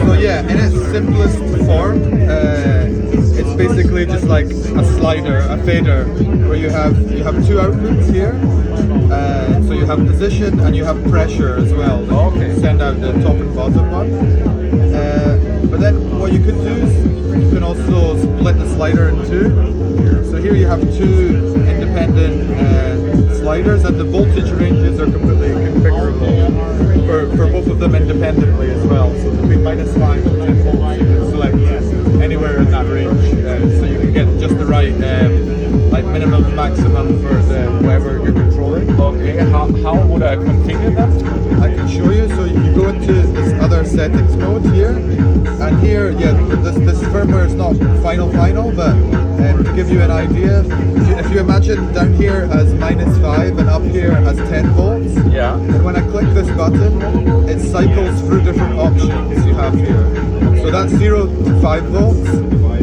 So yeah, in its simplest form, it's basically just like a slider, a fader, where you have two outputs here. So you have position and you have pressure as well. Okay. Send out the top and bottom one. But then what you could do is you can also split the slider in two. So here you have two independent sliders, and the voltage ranges are completely configurable for both of them independently as well. So between -5 and 10 volts, you can select anywhere in that range, so you can get just the right like minimum and maximum for whatever you're controlling. Okay, how would I configure that? I can show you. So you go into this other settings mode here, and here, yeah, this firmware is not final, but to give you an idea, if you imagine down here as -5 and up here as 10 volts, Yeah. and when I click this button, it cycles through different options you have here. So that's 0 to 5 volts,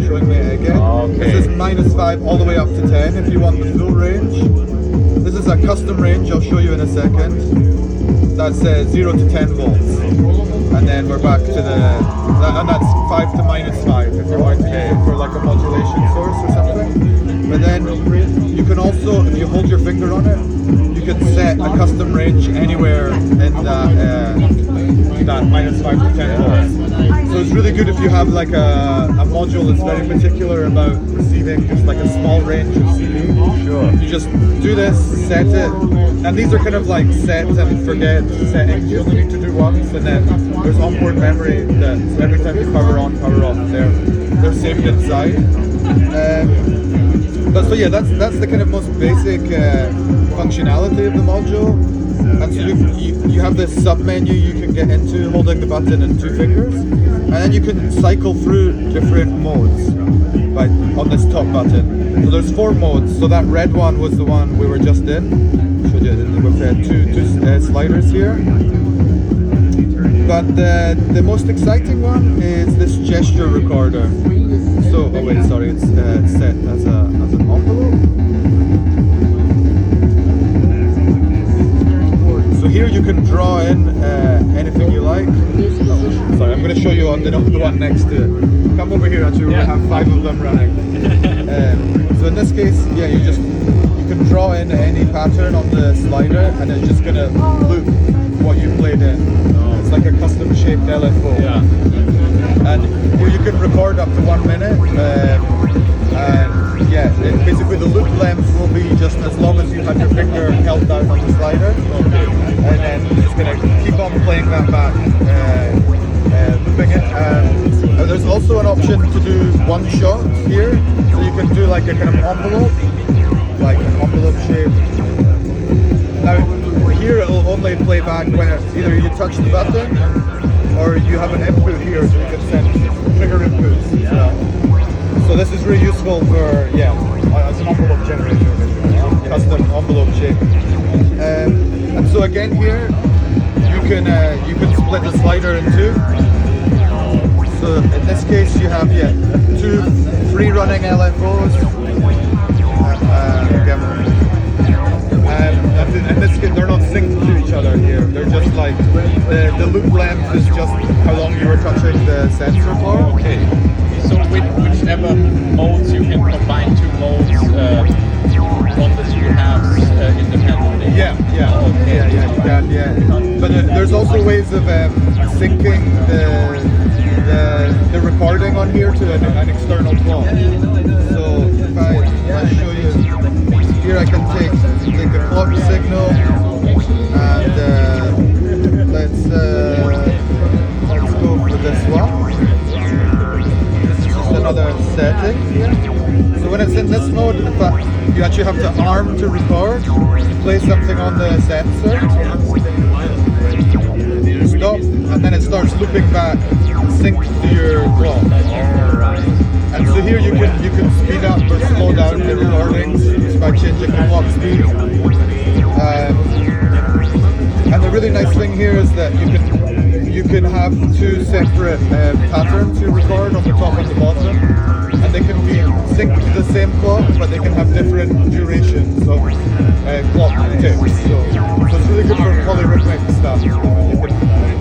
showing me it again. Okay. This is -5 all the way up to 10 if you want the full range. This is a custom range, I'll show you in a second. That's 0 to 10 volts. And then we're back to and that's 5 to -5 if you want to get it for like a modulation source or something. But then you can also, if you hold your finger on it, you can set a custom range anywhere in that -5 to 10 volts. So it's really good if you have like a module that's very particular about receiving just like a small range of CD. Sure. You just do this, set it, and these are kind of like set and forget settings. You only need to do once, and then there's onboard memory that so every time you power on, power off, they're saved inside. But so yeah, that's the kind of most basic functionality of the module. And so you have this sub menu you can get into holding the button in two fingers, and then you can cycle through different modes on this top button. So there's 4 modes. So that red one was the one we were just in. Showed you with two sliders here. But the most exciting one is this gesture recorder. So oh wait, sorry, it's set as an envelope. So here you can draw in anything you like. Oh, sorry, I'm going to show you on the one next to it. Come over here, actually, we have 5 of them running. So in this case, yeah, you can draw in any pattern on the slider, and it's just going to loop what you played in. It's like a custom shaped LFO. Yeah. And here you can record up to 1 minute. And yeah, basically the loop length will be just as long as you have your finger held down on the slider. Okay. And then it's going to keep on playing that back, looping it. There's also an option to do one shot here, so you can do like a kind of envelope, like an envelope shape. Now here it'll only play back when either you touch the button or you have an input here, so you can send trigger inputs as well. So this is really useful for, as an envelope generator, custom envelope shape. And so again here, you can split the slider in two. So in this case you have 2 free running LFOs. In this case they're not synced to each other here. They're just like, the loop length is just how long you were touching the sensor for. Okay. So whichever modes you can combine 2 modes on the 2 halves independently. Yeah. Okay. Yeah, you can. Yeah. But there's also ways of syncing the recording on here to an external clock. So if I show you here, I can take a clock signal, and let's go for this one. Another setting here. So when it's in this mode, you actually have to arm to record. You place something on the sensor, stop, and then it starts looping back, synced to your clock. And so here you can speed up or slow down the recordings just by changing the clock speed. And the really nice thing here is that you can have 2 separate patterns you record on the top and the bottom, and they can be synced to the same clock, but they can have different durations of clock ticks. So it's really good for polyrhythmic stuff. You can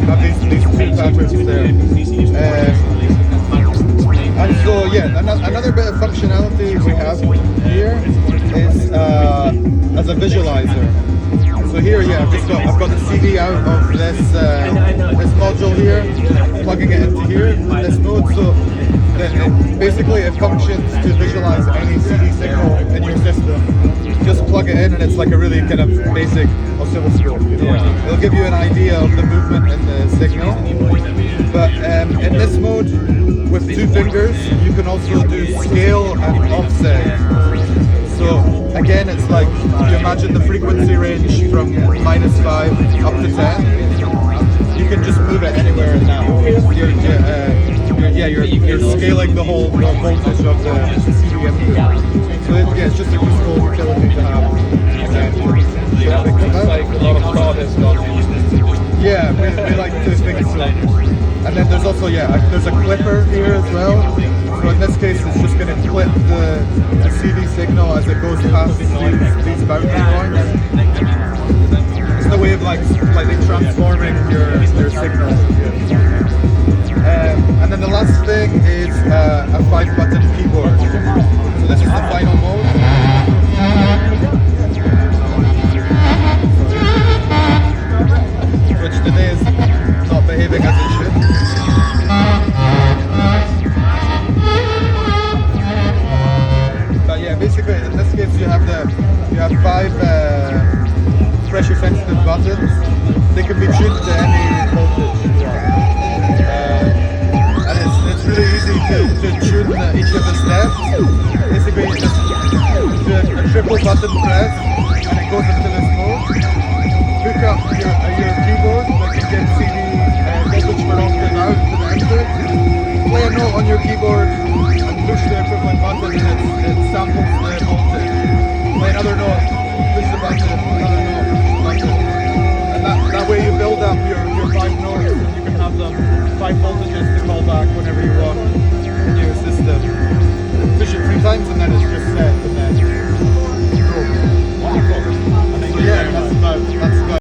have these two patterns there. And so yeah, another bit of functionality we have here is as a visualizer. So here, yeah, I've got the CD out of this this module here, plugging it into here, this node. So basically it functions to visualize any CD signal in your system. Just plug it in and it's like a really kind of basic oscilloscope. You know? Yeah. It'll give you an idea of the movement in the signal. But in this mode, with 2 fingers, you can also do scale and offset. So again, it's like you imagine the frequency range from -5 up to 10. You can just move it anywhere in that. You're scaling the whole voltage of the CDM. So it's just a useful utility to have. Yeah, it looks like a lot of thought has gone into. Yeah, we like to think so. And then there's also, there's a clipper here as well. So in this case, it's just going to clip the CD signal as it goes past these boundary points. It's the way of like slightly transforming your signal. And then the last thing is a 5-button keyboard. So this is the final mode. Which today is not behaving as it should. But yeah, basically in this case you have 5 pressure sensitive buttons. They can be tuned to any voltage. And it's really easy to tune each of the steps. Basically you just do a triple button press and it goes into this mode. Hook up your keyboard that can get CD voltage for octave out to the input. Play a note on your keyboard and push the equivalent button and it samples the voltage. Play another note, push the button, another note, push the button. And that way you build up your 5 notes and you can have them 5 voltages to call back whenever you want.